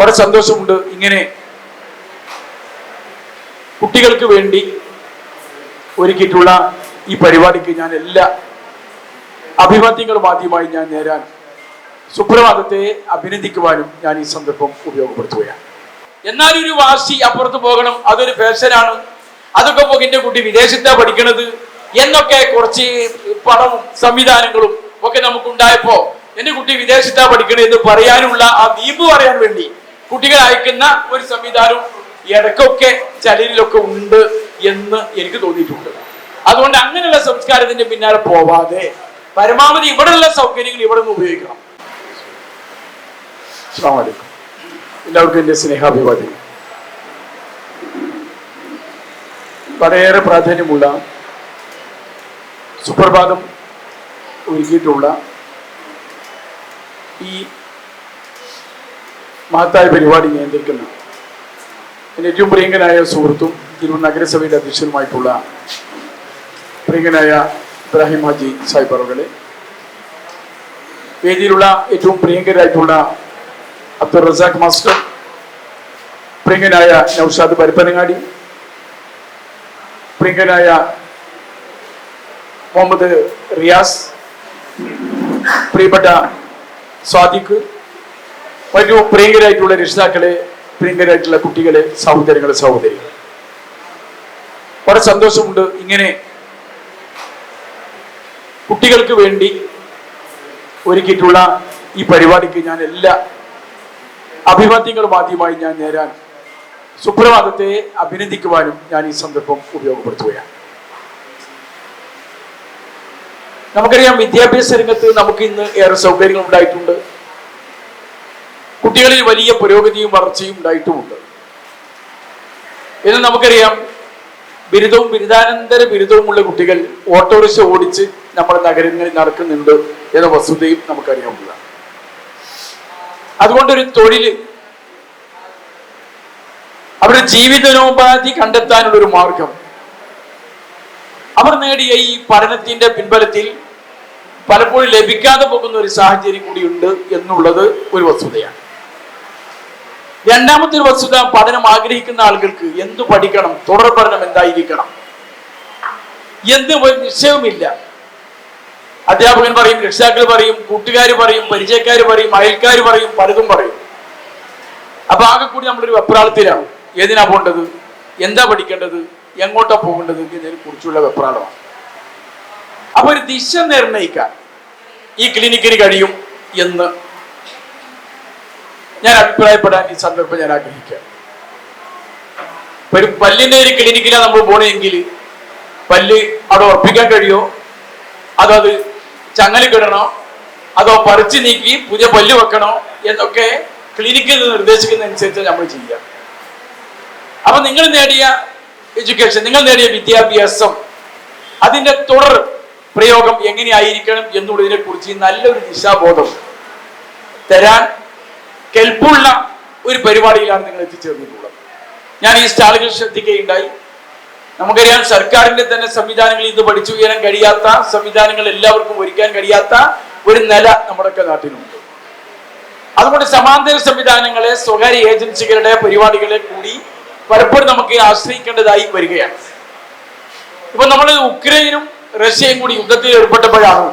വളരെ സന്തോഷമുണ്ട്. ഇങ്ങനെ കുട്ടികൾക്ക് വേണ്ടി ഒരുക്കിയിട്ടുള്ള ഈ പരിപാടിക്ക് ഞാൻ എല്ലാ അഭിവാദ്യങ്ങളും ആദ്യമായി ഞാൻ നേരാൻ സുപ്രഭാതത്തെ അഭിനന്ദിക്കുവാനും ഞാൻ ഈ സന്ദർഭം ഉപയോഗപ്പെടുത്തുകയാണ്. എന്നാലൊരു വാശി അപ്പുറത്ത് പോകണം, അതൊരു ഫാഷനാണ്, അതൊക്കെ പോയി എന്റെ കുട്ടി വിദേശത്താ പഠിക്കണത് എന്നൊക്കെ കുറച്ച് പണവും സംവിധാനങ്ങളും ഒക്കെ നമുക്കുണ്ടായപ്പോ എന്റെ കുട്ടി വിദേശത്താ പഠിക്കണത് എന്ന് പറയാനുള്ള ആ വീമ്പ് പറയാൻ വേണ്ടി കുട്ടികളെ അയക്കുന്ന ഒരു സംവിധാനം ഇടയ്ക്കൊക്കെ ചിലരിലൊക്കെ ഉണ്ട് എന്ന് എനിക്ക് തോന്നിയിട്ടുണ്ട്. അതുകൊണ്ട് അങ്ങനെയുള്ള സംസ്കാരത്തിന്റെ പിന്നാലെ പോവാതെ പരമാവധി ഇവിടെയുള്ള സൗകര്യങ്ങൾ ഇവിടെ നിന്ന് ഉപയോഗിക്കണം. അസ്സലാമു അലൈക്കും. എല്ലാവർക്കും എൻ്റെ സ്നേഹാഭിവാദ്യം. വളരെയേറെ പ്രാധാന്യമുള്ള സുപ്രഭാതം ഒരുക്കിയിട്ടുള്ള ഈ മഹത്തായ പരിപാടി നിയന്ത്രിക്കുന്ന എൻ്റെ ഏറ്റവും പ്രിയങ്കനായ സുഹൃത്തും തിരൂർ നഗരസഭയുടെ അധ്യക്ഷനുമായിട്ടുള്ള പ്രിയങ്കനായ ഇബ്രാഹിം ഹാജി സാഹിബ് അവர்களെ, വേദിയിലുള്ള ഏറ്റവും പ്രിയങ്കരായിട്ടുള്ള അബ്ദുൾ റസാഖ് മാസ്റ്റർ, പ്രിയങ്കനായ നൗഷാദ് പരപ്പനങ്ങാടി, പ്രിയങ്കനായ മുഹമ്മദ് റിയാസ്, പ്രിയപ്പെട്ട സ്വാദിഖ്, മറ്റു പ്രിയങ്കരായിട്ടുള്ള രക്ഷിതാക്കളെ, പ്രിയങ്കരായിട്ടുള്ള കുട്ടികളെ, സഹോദരങ്ങളെ, സഹോദരികൾ, വളരെ സന്തോഷമുണ്ട്. ഇങ്ങനെ കുട്ടികൾക്ക് വേണ്ടി ഒരുക്കിയിട്ടുള്ള ഈ പരിപാടിക്ക് ഞാൻ എല്ലാ അഭിവാദ്യങ്ങളും ആദ്യമായി ഞാൻ നേരാൻ സുപ്രഭാതത്തെ അഭിനന്ദിക്കുവാനും ഞാൻ ഈ സന്ദർഭം ഉപയോഗപ്പെടുത്തുകയാണ്. നമുക്കറിയാം, വിദ്യാഭ്യാസ രംഗത്ത് നമുക്ക് ഇന്ന് ഏറെ സൗകര്യങ്ങൾ ഉണ്ടായിട്ടുണ്ട്. കുട്ടികളിൽ വലിയ പുരോഗതിയും വളർച്ചയും ഉണ്ടായിട്ടുമുണ്ട്. എന്ന് നമുക്കറിയാം, ബിരുദവും ബിരുദാനന്തര ബിരുദവുമുള്ള കുട്ടികൾ ഓട്ടോറിക്ഷ ഓടിച്ച് നമ്മുടെ നഗരങ്ങളിൽ നടക്കുന്നുണ്ട് എന്ന വസ്തുതയും നമുക്കറിയാവുന്നതാണ്. അതുകൊണ്ടൊരു തൊഴില്, അവരുടെ ജീവിതോപാധി കണ്ടെത്താനുള്ള ഒരു മാർഗം അവർ നേടിയ ഈ പഠനത്തിന്റെ പിൻബലത്തിൽ പലപ്പോഴും ലഭിക്കാതെ പോകുന്ന ഒരു സാഹചര്യം കൂടിയുണ്ട് എന്നുള്ളത് ഒരു വസ്തുതയാണ്. രണ്ടാമത്തെ ഒരു വസ്തുത, പഠനം ആഗ്രഹിക്കുന്ന ആളുകൾക്ക് എന്തു പഠിക്കണം, തുടർ പഠനം എന്തായിരിക്കണം എന്ന് ഒരു നിശ്ചയവുമില്ല. അധ്യാപകൻ പറയും, രക്ഷിതാക്കൾ പറയും, കൂട്ടുകാർ പറയും, പരിചയക്കാർ പറയും, അയൽക്കാർ പറയും, പലതും പറയും. അപ്പൊ ആകെ കൂടി നമ്മളൊരു വെപ്രാളത്തിലാണ്. ഏതിനാ പോകേണ്ടത്, എന്താ പഠിക്കേണ്ടത്, എങ്ങോട്ടാ പോകേണ്ടത് എന്നതിനെ കുറിച്ചുള്ള വെപ്രാളമാണ്. അപ്പൊ ഒരു ദിശ നിർണയിക്കാൻ ഈ ക്ലിനിക്കിന് കഴിയും എന്ന് ഞാൻ അഭിപ്രായപ്പെടാൻ ഈ സന്ദർഭം ഞാൻ ആഗ്രഹിക്കാം. ഒരു പല്ലിന്റെ ഒരു ക്ലിനിക്കിലാണ് നമ്മൾ പോണെങ്കിൽ പല്ല് അവിടെ ഉറപ്പിക്കാൻ കഴിയോ, അതോ അത് ചങ്ങലിക്കിടണോ, അതോ പറിച്ചു നീക്കി പുതിയ പല്ല് വെക്കണോ എന്നൊക്കെ ക്ലിനിക്കിൽ നിന്ന് നിർദ്ദേശിക്കുന്നതനുസരിച്ച് നമ്മൾ ചെയ്യുക. അപ്പൊ നിങ്ങൾ നേടിയ എഡ്യൂക്കേഷൻ, നിങ്ങൾ നേടിയ വിദ്യാഭ്യാസം, അതിന്റെ തുടർ പ്രയോഗം എങ്ങനെയായിരിക്കണം എന്നുള്ളതിനെ കുറിച്ച് നല്ലൊരു ദിശാബോധം തരാൻ കെൽപ്പുള്ള ഒരു പരിപാടിയിലാണ് നിങ്ങൾ എത്തിച്ചേർന്നിട്ടുള്ളത്. ഞാൻ ഈ സ്റ്റാളുകൾ ശ്രദ്ധിക്കുകയുണ്ടായി. നമുക്കറിയാം, സർക്കാരിന്റെ തന്നെ സംവിധാനങ്ങളിൽ ഇത് പഠിച്ചു ഉയരാൻ കഴിയാത്ത സംവിധാനങ്ങൾ എല്ലാവർക്കും ഒരുക്കാൻ കഴിയാത്ത ഒരു നില നമ്മുടെയൊക്കെ നാട്ടിലുണ്ട്. അതുകൊണ്ട് സമാന്തര സംവിധാനങ്ങളെ, സ്വകാര്യ ഏജൻസികളുടെ പരിപാടികളെ കൂടി പലപ്പോഴും നമുക്ക് ആശ്രയിക്കേണ്ടതായി വരികയാണ്. ഇപ്പൊ നമ്മൾ ഉക്രൈനും റഷ്യയും കൂടി യുദ്ധത്തിൽ ഏർപ്പെട്ടപ്പോഴാണ്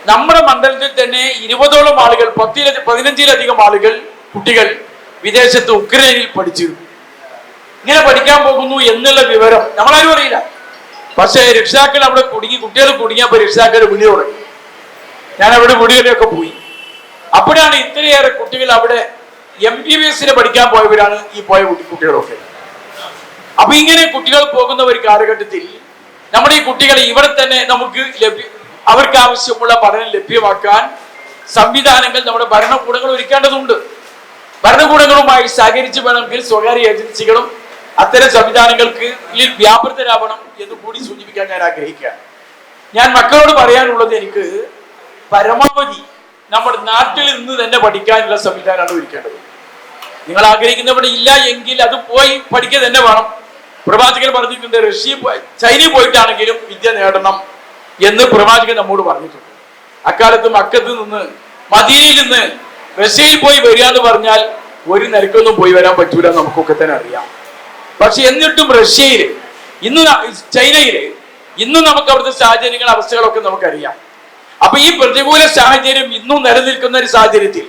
നമ്മുടെ മണ്ഡലത്തിൽ തന്നെ 20ഓളം ആളുകൾ, 15ലധികം ആളുകൾ, കുട്ടികൾ വിദേശത്ത് ഉക്രൈനിൽ പഠിച്ചിരുന്നു. ഇങ്ങനെ പഠിക്കാൻ പോകുന്നു എന്നുള്ള വിവരം നമ്മളാരും അറിയില്ല. പക്ഷേ രക്ഷിതാക്കൾ അവിടെ കുടുങ്ങി, കുട്ടികൾ കുടുങ്ങിയപ്പോൾ രക്ഷിതാക്കൾ വിളി തുടങ്ങി. ഞാൻ അവിടെ വിളികളിലൊക്കെ പോയി. അപ്പോഴാണ് ഇത്രയേറെ കുട്ടികൾ അവിടെ MBBS പഠിക്കാൻ പോയവരാണ് ഈ പോയ കുട്ടികളൊക്കെ. അപ്പൊ ഇങ്ങനെ കുട്ടികൾ പോകുന്ന ഒരു കാലഘട്ടത്തിൽ നമ്മുടെ ഈ കുട്ടികളെ ഇവിടെ തന്നെ നമുക്ക് അവർക്ക് ആവശ്യമുള്ള പഠനം ലഭ്യമാക്കാൻ സംവിധാനങ്ങൾ നമ്മുടെ ഭരണകൂടങ്ങൾ ഒരുക്കേണ്ടതുണ്ട്. ഭരണകൂടങ്ങളുമായി സഹകരിച്ച് വേണമെങ്കിൽ സ്വകാര്യ ഏജൻസികളും അത്തരം സംവിധാനങ്ങൾക്ക് വ്യാപൃതരാവണം എന്ന് കൂടി സൂചിപ്പിക്കാൻ ഞാൻ ആഗ്രഹിക്കുകയാണ്. ഞാൻ മക്കളോട് പറയാനുള്ളത്, എനിക്ക് പരമാവധി നമ്മുടെ നാട്ടിൽ നിന്ന് തന്നെ പഠിക്കാനുള്ള സംവിധാനമാണ് ഒരുക്കേണ്ടത്. നിങ്ങൾ ആഗ്രഹിക്കുന്നവിടെ ഇല്ല എങ്കിൽ അത് പോയി പഠിക്കുക തന്നെ വേണം. പ്രവാചകൻ പറഞ്ഞിട്ടുണ്ട്, ചൈനയിൽ പോയിട്ടാണെങ്കിലും വിദ്യ നേടണം എന്ന് പ്രവാചകൻ നമ്മോട് പറഞ്ഞിട്ടുണ്ട്. അക്കാലത്ത് മക്കത്ത് നിന്ന്, മദീനയിൽ നിന്ന് റഷ്യയിൽ പോയി വരിക എന്ന് പറഞ്ഞാൽ ഒരു നിരക്കൊന്നും പോയി വരാൻ പറ്റൂല, നമുക്കൊക്കെ തന്നെ അറിയാം. പക്ഷെ എന്നിട്ടും റഷ്യയില്, ഇന്ന് ചൈനയില്, ഇന്നും നമുക്ക് അവിടുത്തെ സാഹചര്യങ്ങൾ, അവസ്ഥകളൊക്കെ നമുക്കറിയാം. അപ്പൊ ഈ പ്രതികൂല സാഹചര്യം ഇന്നും നിലനിൽക്കുന്ന ഒരു സാഹചര്യത്തിൽ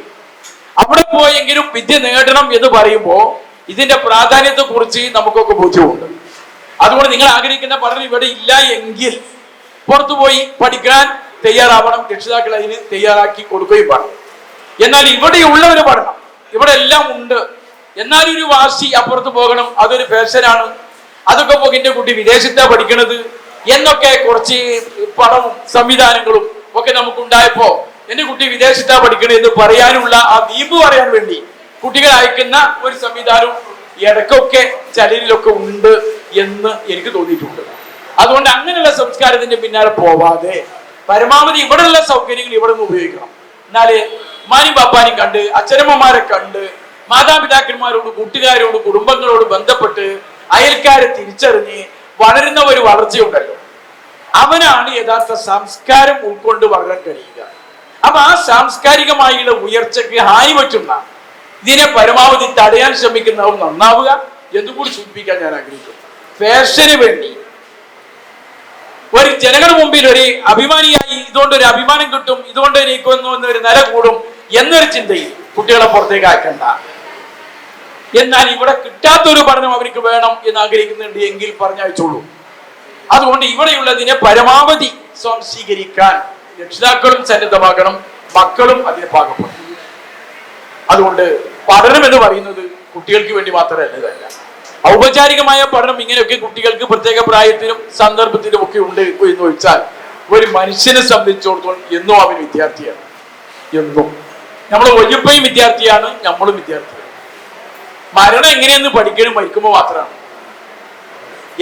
അവിടെ പോയെങ്കിലും വിദ്യ നേടണം എന്ന് പറയുമ്പോൾ ഇതിന്റെ പ്രാധാന്യത്തെ കുറിച്ച് നമുക്കൊക്കെ ബോധ്യമുണ്ട്. അതുകൊണ്ട് നിങ്ങൾ ആഗ്രഹിക്കുന്ന പഠനം ഇവിടെ ഇല്ല എങ്കിൽ പുറത്തുപോയി പഠിക്കാൻ തയ്യാറാവണം. രക്ഷിതാക്കൾ അതിന് തയ്യാറാക്കി കൊടുക്കുകയും വേണം. എന്നാൽ ഇവിടെയുള്ള ഒരു പഠനം, ഇവിടെ എല്ലാം ഉണ്ട്, എന്നാലും ഒരു വാശി അപ്പുറത്ത് പോകണം, അതൊരു ഫാഷനാണ്, അതൊക്കെ പോയി എന്റെ കുട്ടി വിദേശത്താ പഠിക്കണത് എന്നൊക്കെ കുറച്ച് പണവും സംവിധാനങ്ങളും ഒക്കെ നമുക്കുണ്ടായപ്പോ എന്റെ കുട്ടി വിദേശത്താ പഠിക്കണത് എന്ന് പറയാനുള്ള ആ വീമ്പ് പറയാൻ വേണ്ടി കുട്ടികൾ അയക്കുന്ന ഒരു സംവിധാനം ഇടയ്ക്കൊക്കെ ചിലരിലൊക്കെ ഉണ്ട് എന്ന് എനിക്ക് തോന്നിയിട്ടുണ്ട്. അതുകൊണ്ട് അങ്ങനെയുള്ള സംസ്കാരത്തിന്റെ പിന്നാലെ പോവാതെ പരമാവധി ഇവിടെയുള്ള സൗകര്യങ്ങൾ ഇവിടെ നിന്ന് ഉപയോഗിക്കണം. എന്നാല് ഉമ്മാനും പാപ്പാനും കണ്ട്, അച്ഛനമ്മമാരെ കണ്ട്, മാതാപിതാക്കന്മാരോട്, കൂട്ടുകാരോട്, കുടുംബങ്ങളോട് ബന്ധപ്പെട്ട് അയൽക്കാരെ തിരിച്ചറിഞ്ഞ് വളരുന്ന ഒരു വളർച്ചയുണ്ടല്ലോ, അവനാണ് യഥാർത്ഥ സംസ്കാരം ഉൾക്കൊണ്ട് വളരാൻ കഴിയുക. അപ്പൊ ആ സാംസ്കാരികമായുള്ള ഉയർച്ചയ്ക്ക് ഹാനി പറ്റുന്ന ഇതിനെ പരമാവധി തടയാൻ ശ്രമിക്കുന്നവർ നന്നാവുക എന്നുകൂടി സൂചിപ്പിക്കാൻ ഞാൻ ആഗ്രഹിക്കുന്നു. ഫാഷന് വേണ്ടി ഒരു ജനങ്ങളുടെ മുമ്പിൽ ഒരു അഭിമാനിയായി, ഇതുകൊണ്ട് ഒരു അഭിമാനം കിട്ടും, ഇതുകൊണ്ട് എനിക്കൊന്നു എന്നൊരു നില കൂടും എന്നൊരു ചിന്തയിൽ കുട്ടികളെ പുറത്തേക്ക് അയക്കണ്ട. എന്നാൽ ഇവിടെ കിട്ടാത്തൊരു പഠനം അവർക്ക് വേണം എന്ന് ആഗ്രഹിക്കുന്നുണ്ട് എങ്കിൽ പറഞ്ഞയച്ചോളൂ. അതുകൊണ്ട് ഇവിടെയുള്ളതിനെ പരമാവധി സ്വാംശീകരിക്കാൻ രക്ഷിതാക്കളും സന്നദ്ധമാകണം, മക്കളും അതിനെ പാകപ്പെടും. അതുകൊണ്ട് പഠനം എന്ന് പറയുന്നത് കുട്ടികൾക്ക് വേണ്ടി മാത്രമല്ല, ഔപചാരികമായ പഠനം ഇങ്ങനെയൊക്കെ കുട്ടികൾക്ക് പ്രത്യേക പ്രായത്തിലും സന്ദർഭത്തിലും ഒക്കെ ഉണ്ട് എന്ന് വെച്ചാൽ ഒരു മനുഷ്യനെ സംബന്ധിച്ചിടത്തോളം എന്നും അവൻ വിദ്യാർത്ഥിയാണ്. എന്നും നമ്മൾ വയ്യപ്പയും വിദ്യാർത്ഥിയാണ്, നമ്മളും വിദ്യാർത്ഥിയാണ്. മരണം എങ്ങനെയെന്ന് പഠിക്കാനും മരിക്കുമ്പോൾ മാത്രമാണ്.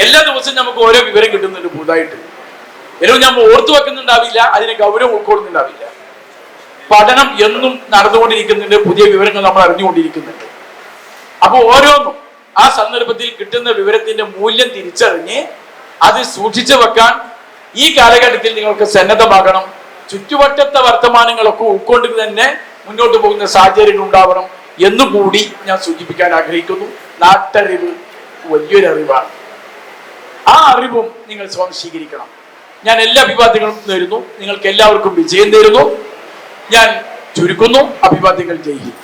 എല്ലാ ദിവസവും നമുക്ക് ഓരോ വിവരം കിട്ടുന്നുണ്ട് പുതുതായിട്ട്. എല്ലാം നമ്മൾ ഓർത്തു വെക്കുന്നുണ്ടാവില്ല, അതിനെ ഗൗരവം ഉൾക്കൊള്ളുന്നുണ്ടാവില്ല. പഠനം എന്നും നടന്നുകൊണ്ടിരിക്കുന്നുണ്ട്, പുതിയ വിവരങ്ങൾ നമ്മൾ അറിഞ്ഞുകൊണ്ടിരിക്കുന്നുണ്ട്. അപ്പൊ ഓരോന്നും ആ സന്ദർഭത്തിൽ കിട്ടുന്ന വിവരത്തിന്റെ മൂല്യം തിരിച്ചറിഞ്ഞ് അത് സൂക്ഷിച്ചു വെക്കാൻ ഈ കാലഘട്ടത്തിൽ നിങ്ങൾക്ക് സന്നദ്ധമാകണം. ചുറ്റുവട്ടത്തെ വർത്തമാനങ്ങളൊക്കെ ഉൾക്കൊണ്ട് തന്നെ മുന്നോട്ട് പോകുന്ന സാഹചര്യങ്ങൾ ഉണ്ടാവണം എന്നുകൂടി ഞാൻ സൂചിപ്പിക്കാൻ ആഗ്രഹിക്കുന്നു. നാട്ടറിവ് വലിയൊരു അറിവാണ്. ആ അറിവും നിങ്ങൾ സ്വാംശീകരിക്കണം. ഞാൻ എല്ലാ അഭിവാദ്യങ്ങളും നേരുന്നു. നിങ്ങൾക്ക് എല്ലാവർക്കും വിജയം നേരുന്നു. ഞാൻ ചുരുക്കുന്നു. അഭിവാദ്യങ്ങൾ ജയ് ഹിന്ദ്.